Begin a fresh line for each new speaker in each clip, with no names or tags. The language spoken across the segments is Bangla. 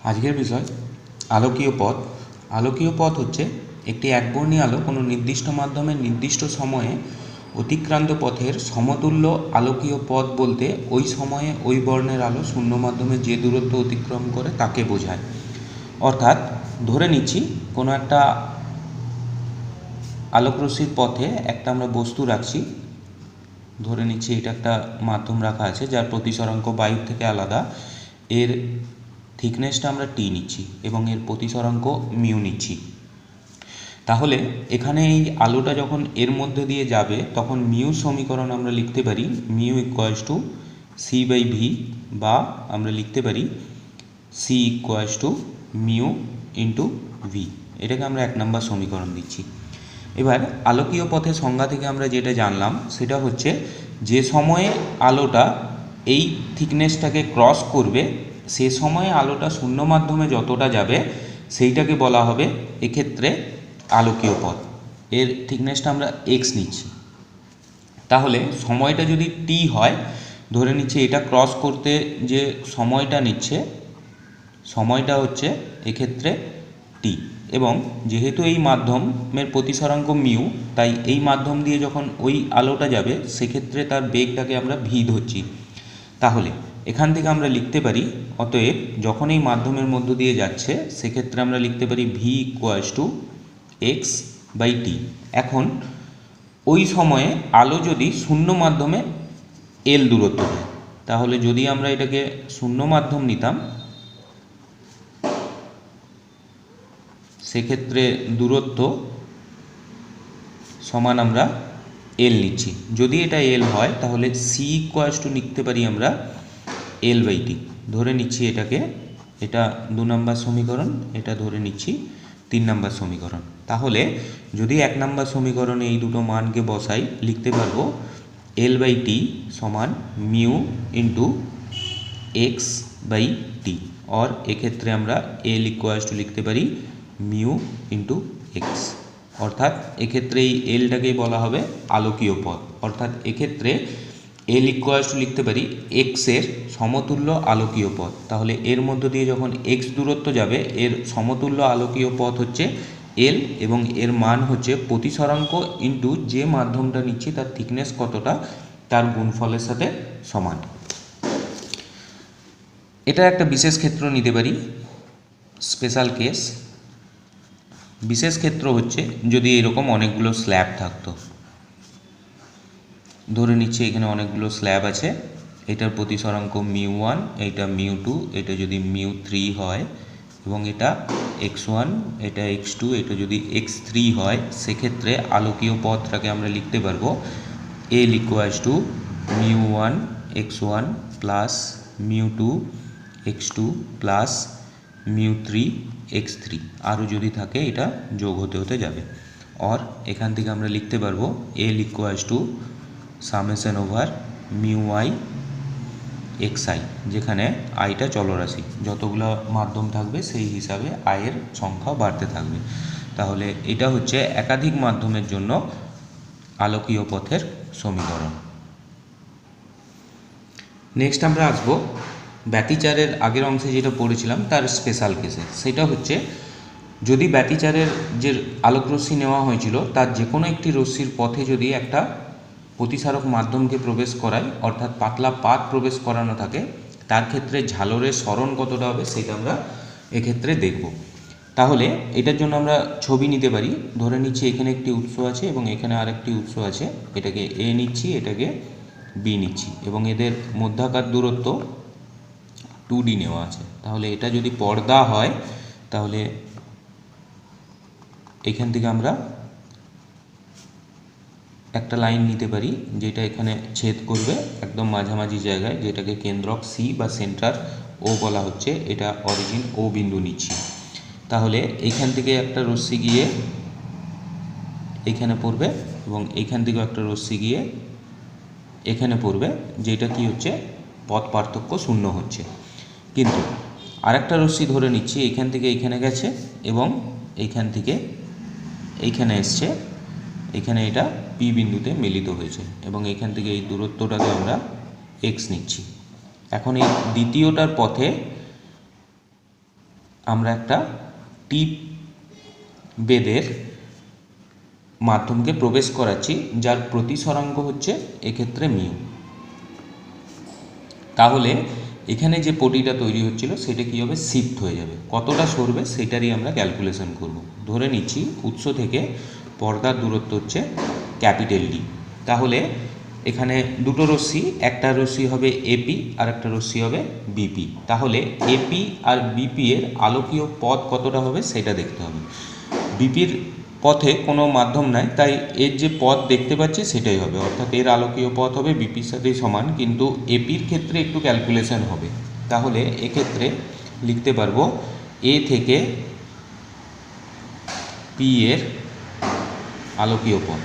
আজকের বিষয় আলোকীয় পথ। আলোকীয় পথ হচ্ছে একটি একবর্ণী আলো কোনো নির্দিষ্ট মাধ্যমে নির্দিষ্ট সময়ে অতিক্রান্ত পথের সমতুল্য আলোকীয় পথ বলতে ওই সময়ে ওই বর্ণের আলো শূন্য মাধ্যমে যে দূরত্ব অতিক্রম করে তাকে বোঝায়। অর্থাৎ ধরে নিচ্ছি কোনো একটা আলোকরশ্মির পথে একটা আমরা বস্তু রাখছি, ধরে নিচ্ছি এটা একটা মাধ্যম রাখা আছে যার প্রতিসরাঙ্ক বায়ুর থেকে আলাদা, এর থিকনেসটা আমরা টি নিচ্ছি এবং এর প্রতিসরাঙ্ক মিউ নিচ্ছি। তাহলে এখানে এই আলোটা যখন এর মধ্যে দিয়ে যাবে তখন মিউ সমীকরণ আমরা লিখতে পারি mu equals to C by V, বা আমরা লিখতে পারি C equals to mu into V. এটাকে আমরা 1 নম্বর সমীকরণ দিচ্ছি। এবার আলোকীয় পথের সংজ্ঞা থেকে আমরা যেটা জানলাম সেটা হচ্ছে যে সময়ে আলোটা এই থিকনেসটাকে ক্রস করবে সে সময়ে আলোটা শূন্য মাধ্যমে যতটা যাবে সেইটাকে বলা হবে এক্ষেত্রে আলোকীয় পথ। এর থিকনেসটা আমরা এক্স নিচ্ছি। তাহলে সময়টা যদি টি হয়, ধরে নিচ্ছি এটা ক্রস করতে যে সময়টা নিচ্ছে সময়টা হচ্ছে এক্ষেত্রে টি, এবং যেহেতু এই মাধ্যমের প্রতিসরাঙ্ক মিউ, তাই এই মাধ্যম দিয়ে যখন ওই আলোটা যাবে সেক্ষেত্রে তার বেগটাকে আমরা ভি ধরছি। তাহলে এখান থেকে আমরা লিখতে পারি অতএব যখন এই মাধ্যমের মধ্য দিয়ে যাচ্ছে সেক্ষেত্রে আমরা লিখতে পারি V equals to X by T. এখন ওই সময়ে আলো যদি শূন্য মাধ্যমে এল দূরত্ব হয়, তাহলে যদি আমরা এটাকে শূন্য মাধ্যম নিতাম সেক্ষেত্রে দূরত্ব সমান আমরা এল নিচ্ছি। যদি এটা এল হয় তাহলে সি ইকুয়ালস টু লিখতে পারি আমরা এল বাই টি। ধরে নিচ্ছি এটাকে, এটা 2 নম্বর সমীকরণ, এটা ধরে নিচ্ছি 3 নম্বর সমীকরণ। তাহলে যদি 1 নম্বর সমীকরণে এই দুটো মানকে বসাই লিখতে পারবো এল বাই টি সমান মিউ ইন্টু এক্স বাই টি, और এক্ষেত্রে আমরা এল ইকুয়ালস টু লিখতে পারি মিউ ইন্টু এক্স। অর্থাৎ এক্ষেত্রে এই এলটাকেই বলা হবে আলোকীয় পথ। অর্থাৎ এক্ষেত্রে এল ইকুয়ালস টু লিখতে পারি এক্সের সমতুল্য আলোকীয় পথ। তাহলে এর মধ্য দিয়ে যখন এক্স দূরত্ব যাবে এর সমতুল্য আলোকীয় পথ হচ্ছে এল, এবং এর মান হচ্ছে প্রতিসরাঙ্ক ইন্টু যে মাধ্যমটা নিচ্ছি তার থিকনেস কতটা তার গুণফলের সাথে সমান। এটা একটা বিশেষ ক্ষেত্র নিতে পারি, স্পেশাল কেস। বিশেষ ক্ষেত্র হচ্ছে যদি এরকম অনেকগুলো স্ল্যাব থাকতো, ধরে নিচ্ছে এখানে অনেকগুলো স্ল্যাব আছে, এটার প্রতিসরাঙ্ক মিউ ওয়ান, এইটা মিউ টু, এটা যদি মিউ থ্রি হয় এবং এটা এক্স ওয়ান, এটা এক্স টু, এটা যদি এক্স থ্রি হয় সেক্ষেত্রে আলোকীয় পথটাকে আমরা লিখতে পারবো L equals to mu one X one plus mu two X two plus mu three X three, আরও যদি থাকে এটা যোগ হতে হতে যাবে। और এখান থেকে আমরা লিখতে পারবো L equals to summation over mu I X I, যেখানে আইটা চলরাশি, যতগুলো মাধ্যম থাকবে সেই হিসাবে আয়ের সংখ্যা বাড়তে থাকবে। তাহলে এটা হচ্ছে একাধিক মাধ্যমের জন্য আলোকীয় পথের সমীকরণ। নেক্সট আমরা আসবো ব্যতিচারের আগের অংশে যেটা পড়েছিলাম তার স্পেশাল কেসে। সেটা হচ্ছে যদি ব্যতিচারের যে আলোকরশ্মি নেওয়া হয়েছিল তার যে কোনো একটি রশ্মির পথে যদি একটা প্রতিসারক মাধ্যমকে প্রবেশ করায়, অর্থাৎ পাতলা পাত প্রবেশ করানো থাকে, তার ক্ষেত্রে ঝালরের সরণ কতটা হবে সেটা আমরা এক্ষেত্রে দেখব। তাহলে এটার জন্য আমরা ছবি নিতে পারি। ধরে নিচ্ছি এখানে একটি উৎস আছে এবং এখানে আরেকটি উৎস আছে, এটাকে এ নিচ্ছি, এটাকে বি নিচ্ছি, এবং এদের মধ্যাকার দূরত্ব 2D নেওয়া আছে। তাহলে এটা যদি পর্দা হয় তাহলে এখান থেকে আমরা একটা লাইন নিতে পারি যেটা এখানে ছেদ করবে একদম মাঝামাঝি জায়গায়, যেটাকে কেন্দ্রক সি বা সেন্টার ও বলা হচ্ছে, এটা অরিজিন ও বিন্দু নিচ্ছি। তাহলে এইখান থেকে একটা রশ্মি গিয়ে এইখানে পড়বে এবং এইখান থেকেও একটা রশ্মি গিয়ে এখানে পড়বে, যেটা কি হচ্ছে পথ পার্থক্য শূন্য হচ্ছে। কিন্তু আরেকটা রশ্মি ধরে নিচ্ছি এইখান থেকে এইখানে গেছে এবং এইখান থেকে এইখানে এসছে, এখানে এটা পি বিন্দুতে মিলিত হয়েছে এবং এখান থেকে এই দূরত্বটাকে আমরা এক্স নিচ্ছি। এখন এই দ্বিতীয়টার পথে আমরা একটা টিপ বেদের মাধ্যমকে প্রবেশ করাচ্ছি, যার প্রতিসরাঙ্ক হচ্ছে এক্ষেত্রে মিউ। তাহলে এখানে যে পটিটা তৈরি হচ্ছিল সেটা কী হবে, শিফট হয়ে যাবে। কতটা সরবে সেটারই আমরা ক্যালকুলেশন করব। ধরে নিচ্ছি উৎস থেকে পর্দার দূরত্ব হচ্ছে ক্যাপিটাল ডি। তাহলে এখানে দুটো রশ্মি, একটা রশ্মি হবে এপি আর একটা রশ্মি হবে বিপি। তাহলে এপি আর বিপি এর আলোকীয় পথ কতটা হবে সেটা দেখতে হবে। বিপির পথে কোনো মাধ্যম নাই, তাই এর যে পথ দেখতে পাচ্ছি সেটাই হবে, অর্থাৎ এর আলোকীয় পথ হবে বিপির সাথেই সমান। কিন্তু এপির ক্ষেত্রে একটু ক্যালকুলেশন হবে। তাহলে এক্ষেত্রে লিখতে পারবো এ থেকে পি এর আলোকীয় পথ।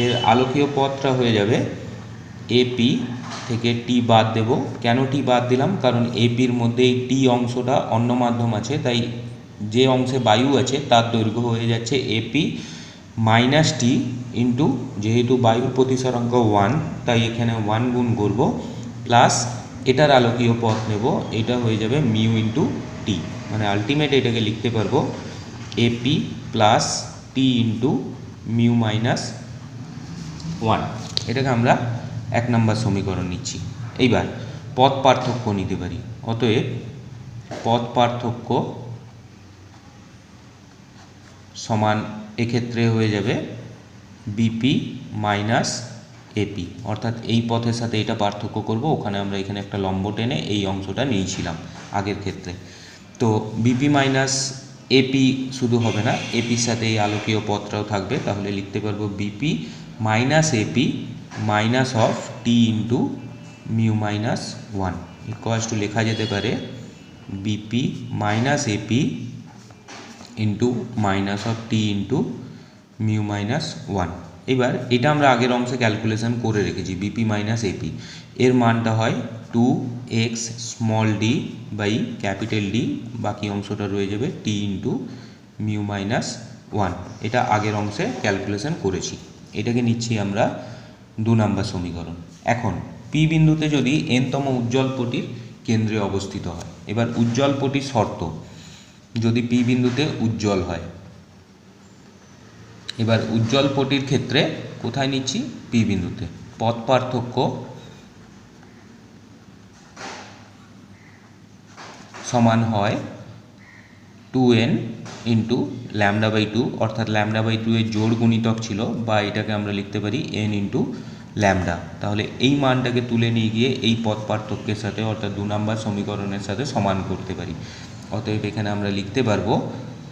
এর আলোকীয় পথটা হয়ে যাবে এপি থেকে টি বাদ দেব। কেন টি বাদ দিলাম, কারণ এপির মধ্যে এই টি অংশটা অন্য মাধ্যম আছে, তাই যে অংশে বায়ু আছে তার দৈর্ঘ্য হয়ে যাচ্ছে এপি মাইনাস টি ইন্টু, যেহেতু বায়ুর প্রতিসরাঙ্ক 1 তাই এখানে 1 গুণ করব, প্লাস এটার আলোকীয় পথ নেব, এটা হয়ে যাবে মিউ ইন্টু টি। মানে আলটিমেট এটাকে লিখতে পারবো AP plus T into mu minus 1। এটাকে আমরা 1 নম্বর সমীকরণ নিচ্ছি। এইবার পথ পার্থক্য নিতে পারি। অতএব পথ পার্থক্য সমান এক্ষেত্রে হয়ে যাবে বিপি মাইনাস এপি, অর্থাৎ এই পথের সাথে এটা পার্থক্য করব। ওখানে আমরা এখানে একটা লম্ব টেনে এই অংশটা নিয়েছিলাম আগের ক্ষেত্রে। তো বিপি মাইনাস এপি শুধু হবে না, এপির সাথে এই আলোকীয় পথটাও থাকবে। তাহলে লিখতে পারবো BP minus AP minus of T into mu minus 1 equals to লেখা যেতে পারে BP minus AP into minus of T into mu minus 1। এবার এটা আমরা আগের অংশে ক্যালকুলেশন করে রেখেছি। বিপি মাইনাস এপি এর মানটা হয় 2x small D by capital D, বাকি অংশটা রয়ে যাবে টি ইন্টু মিউ মাইনাস 1। এটা আগের অংশে ক্যালকুলেশন করেছি। এটাকে নিচ্ছি আমরা 2 নম্বর সমীকরণ। এখন পি বিন্দুতে যদি এনতম উজ্জ্বল পটির কেন্দ্রে অবস্থিত হয়, এবার উজ্জ্বল পটির শর্ত যদি পি বিন্দুতে উজ্জ্বল হয়, এবার উজ্জ্বল পটির ক্ষেত্রে কোথায় নিচ্ছি, পি বিন্দুতে। পথ পার্থক্য সমান হয় 2n ইন্টু ল্যামডা বাই 2, অর্থাৎ ল্যামডা বাই 2 এর জোড় গুণিতক ছিল, বা এটাকে আমরা লিখতে পারি n ইন্টু ল্যামডা। তাহলে এই মানটাকে তুলে নিয়ে গিয়ে এই পথ পার্থক্যের সাথে, অর্থাৎ 2 নম্বর সমীকরণের সাথে সমান করতে পারি। অতএব এখানে আমরা লিখতে পারবো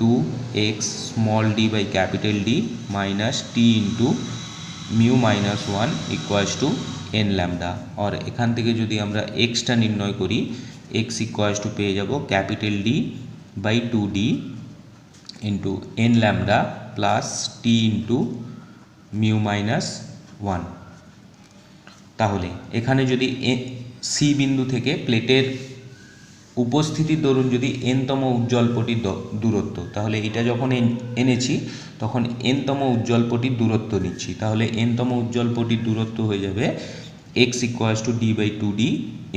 2x small D by capital D minus T into mu minus 1 equals to N lambda. আর এখান থেকে যদি আমরা এক্সটা নির্ণয় করি, এক্স ইকুয়ালস টু পেয়ে যাব capital D by 2d into N lambda plus T into mu minus 1। তাহলে এখানে যদি সি বিন্দু থেকে প্লেটের উপস্থিতির দরুন যদি এনতম উজ্জ্বল পটির দূরত্ব, তাহলে এটা যখন এনেছি তখন এনতম উজ্জ্বল পটির দূরত্ব নিচ্ছি। তাহলে এনতম উজ্জ্বল পটির দূরত্ব হয়ে যাবে X equals to D by 2d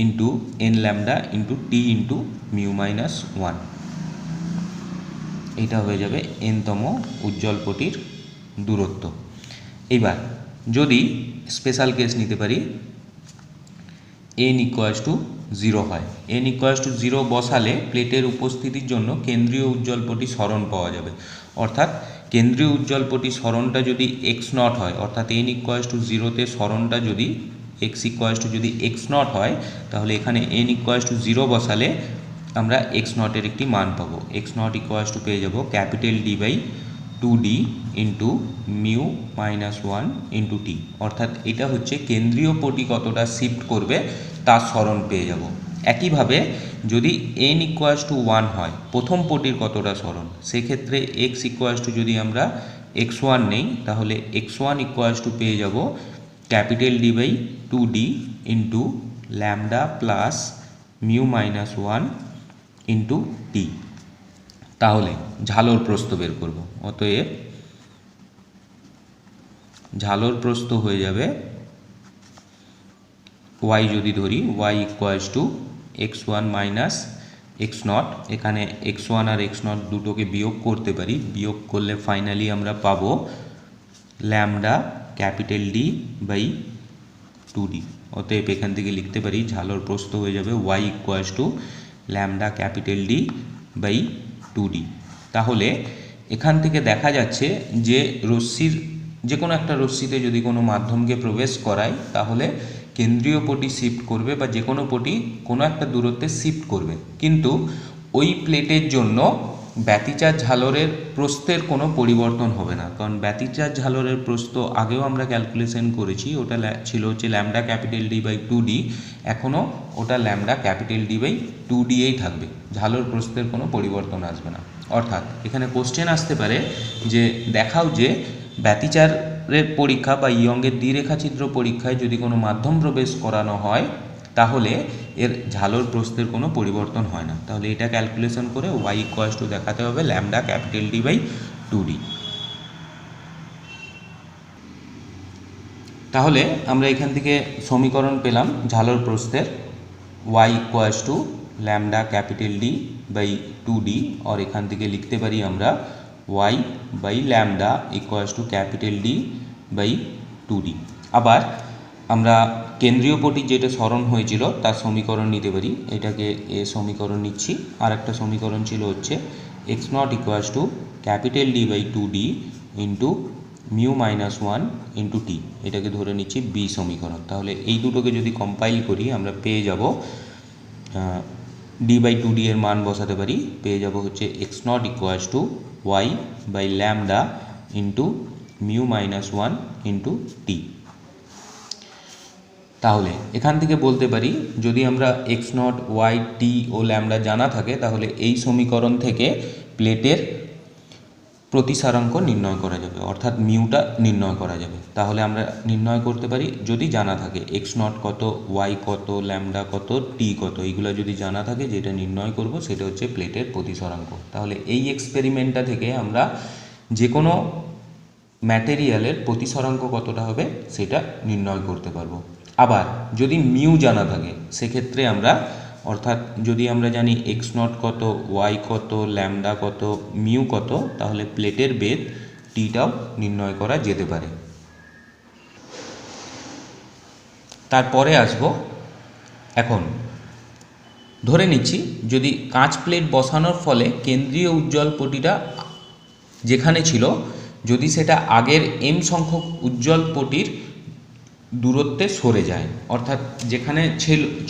into N lambda into T into mu minus 1। এটা হয়ে যাবে এনতম উজ্জ্বল পটির দূরত্ব। এবার যদি স্পেশাল কেস নিতে পারি, n ইকুয়ালস টু 0 হয়। n ইকুয়ালস টু 0 বসালে প্লেটের উপস্থিতির জন্য কেন্দ্রীয় উজ্জ্বল পটির সরণ পাওয়া যাবে। অর্থাৎ কেন্দ্রীয় উজ্জ্বল পটির সরণটা যদি x0 হয়, অর্থাৎ n ইকুয়ালস টু 0তে সরণটা যদি x ইকুয়ালস টু যদি x0 হয়, তাহলে এখানে n ইকুয়ালস টু 0 বসালে আমরা x0 এর একটি মান পাবো। x0 ইকুয়ালস টু পেয়ে যাব capital D by 2d into mu minus 1 into T. অর্থাৎ এটা হচ্ছে কেন্দ্রীয় পটি কতটা শিফট করবে তার সরণ পেয়ে যাব। একইভাবে যদি n ইকুয়ালস টু 1 হয়, প্রথম পটির কতটা সরণ, সেক্ষেত্রে x ইকুয়ালস টু যদি আমরা x1 নেই, তাহলে x1 ইকুয়ালস টু পেয়ে যাব capital D by 2d into lambda plus mu minus 1 into T. তাহলে ঝালর প্রস্থ বের করব। অতএব ঝালর প্রস্থ হয়ে যাবে ওয়াই যদি ধরি Y equals to X one minus X naught, এখানে এক্স ওয়ান আর এক্স নট দুটোকে বিয়োগ করতে পারি, বিয়োগ করলে ফাইনালি আমরা পাবো lambda capital D by 2d। অতএব এখান থেকে লিখতে পারি ঝালর প্রস্থ হয়ে যাবে Y equals to lambda capital D by 2d। তাহলে এখান থেকে দেখা যাচ্ছে যে রশ্মির যে কোনো একটা রশ্মিতে যদি কোনো মাধ্যমকে প্রবেশ করায় তাহলে কেন্দ্রীয় পটি শিফট করবে বা যে কোনো পটি কোনো একটা দূরত্বে শিফট করবে, কিন্তু ওই প্লেটের জন্য ব্যতিচার ঝালরের প্রস্থের কোনো পরিবর্তন হবে না, কারণ ব্যতিচার ঝালরের প্রস্থ আগেও আমরা ক্যালকুলেশন করেছি, ওটা ছিল হচ্ছে lambda capital D by 2d, এখনও ওটা lambda capital D by 2d এই থাকবে, ঝালর প্রস্থের কোনো পরিবর্তন আসবে না। অর্থাৎ এখানে কোশ্চেন আসতে পারে যে দেখাও যে ব্যতিচারের পরীক্ষা বা ইয়ংয়ের দ্বিরেখাচিত্র পরীক্ষায় যদি কোনো মাধ্যম প্রবেশ করানো হয় তাহলে এর ঝালর প্রস্থের কোনো পরিবর্তন হয় না, তাহলে এটা ক্যালকুলেশন করে ওয়াই ইকুয়ালস টু দেখাতে হবে lambda capital D by 2d। তাহলে আমরা এখান থেকে সমীকরণ পেলাম ঝালর প্রস্থের Y equals to lambda capital D by 2d, और এখান থেকে লিখতে পারি আমরা Y by lambda equals to capital D by 2d। আবার আমরা কেন্দ্রীয় পটি যেটা স্মরণ হয়েছিল তার সমীকরণ নিতে পারি, এটাকে এ সমীকরণ নিচ্ছি। আর একটা সমীকরণ ছিল হচ্ছে X naught equals to capital D by 2d into mu minus 1 into T, এটাকে ধরে নিচ্ছি বি সমীকরণ। তাহলে এই দুটোকে যদি কম্পাইল করি আমরা পেয়ে যাব ডি বাই 2d এর মান বসাতে পারি, পেয়ে যাব হচ্ছে X naught equals to Y by lambda into mu minus 1 into T. তাহলে এখান থেকে বলতে পারি যদি আমরা এক্স নট ওয়াই টি ও ল্যামডা জানা থাকে তাহলে এই সমীকরণ থেকে প্লেটের প্রতিসারাঙ্ক নির্ণয় করা যাবে, অর্থাৎ মিউটা নির্ণয় করা যাবে। তাহলে আমরা নির্ণয় করতে পারি যদি জানা থাকে এক্স নট কত, ওয়াই কত, ল্যামডা কত, টি কত, এইগুলো যদি জানা থাকে যেটা নির্ণয় করব সেটা হচ্ছে প্লেটের প্রতিসারাঙ্ক। তাহলে এই এক্সপেরিমেন্টটা থেকে আমরা যে কোনো ম্যাটেরিয়ালের প্রতিসারাঙ্ক কতটা হবে সেটা নির্ণয় করতে পারবো। আবার যদি মিউ জানা থাকে সেক্ষেত্রে আমরা, অর্থাৎ যদি আমরা জানি এক্স নট কত, ওয়াই কত, ল্যামডা কত, মিউ কত, তাহলে প্লেটের বেধ টিটাও নির্ণয় করা যেতে পারে। তারপরে আসব, এখন ধরে নিচ্ছি যদি কাঁচ প্লেট বসানোর ফলে কেন্দ্রীয় উজ্জ্বল পটিটা যেখানে ছিল যদি সেটা আগের এম সংখ্যক উজ্জ্বল পটির দূরত্বে সরে যায়, অর্থাৎ যেখানে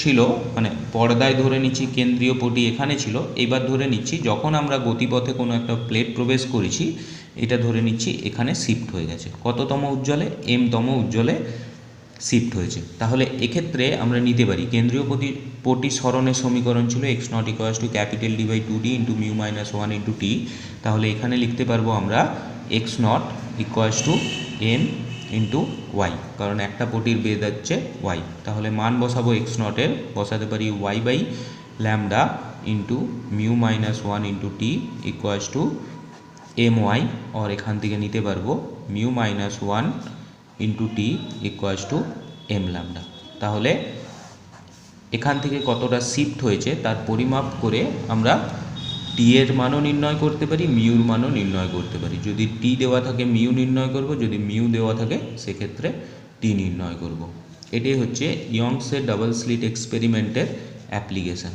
ছিল মানে পর্দায় ধরে নিচ্ছি কেন্দ্রীয় পটি এখানে ছিল, এবার ধরে নিচ্ছি যখন আমরা গতিপথে কোনো একটা প্লেট প্রবেশ করেছি এটা ধরে নিচ্ছি এখানে শিফট হয়ে গেছে, কততম উজ্জ্বলে, এমতম উজ্জ্বলে শিফট হয়েছে। তাহলে এক্ষেত্রে আমরা নিতে পারি কেন্দ্রীয় পটি সরণের সমীকরণ ছিল X naught equals to capital D by 2d into mu minus 1 into T. তাহলে এখানে লিখতে পারবো আমরা X naught equals to M into Y, কারণ একটা পটির বেধ হচ্ছে ওয়াই। তাহলে মান বসাবো এক্স নটের, বসাতে পারি Y by lambda into mu minus 1 into T equals to M Y, और এখান থেকে নিতে পারবো mu minus 1 into T equals to M lambda. তাহলে এখান থেকে কতটা শিফট হয়েছে তার পরিমাপ করে আমরা টি এর মানও নির্ণয় করতে পারি, মিউর মানও নির্ণয় করতে পারি। যদি টি দেওয়া থাকে মিউ নির্ণয় করব, যদি মিউ দেওয়া থাকে সেক্ষেত্রে টি নির্ণয় করব। এটাই হচ্ছে ইয়ংসের ডাবল স্লিট এক্সপেরিমেন্টের অ্যাপ্লিকেশন।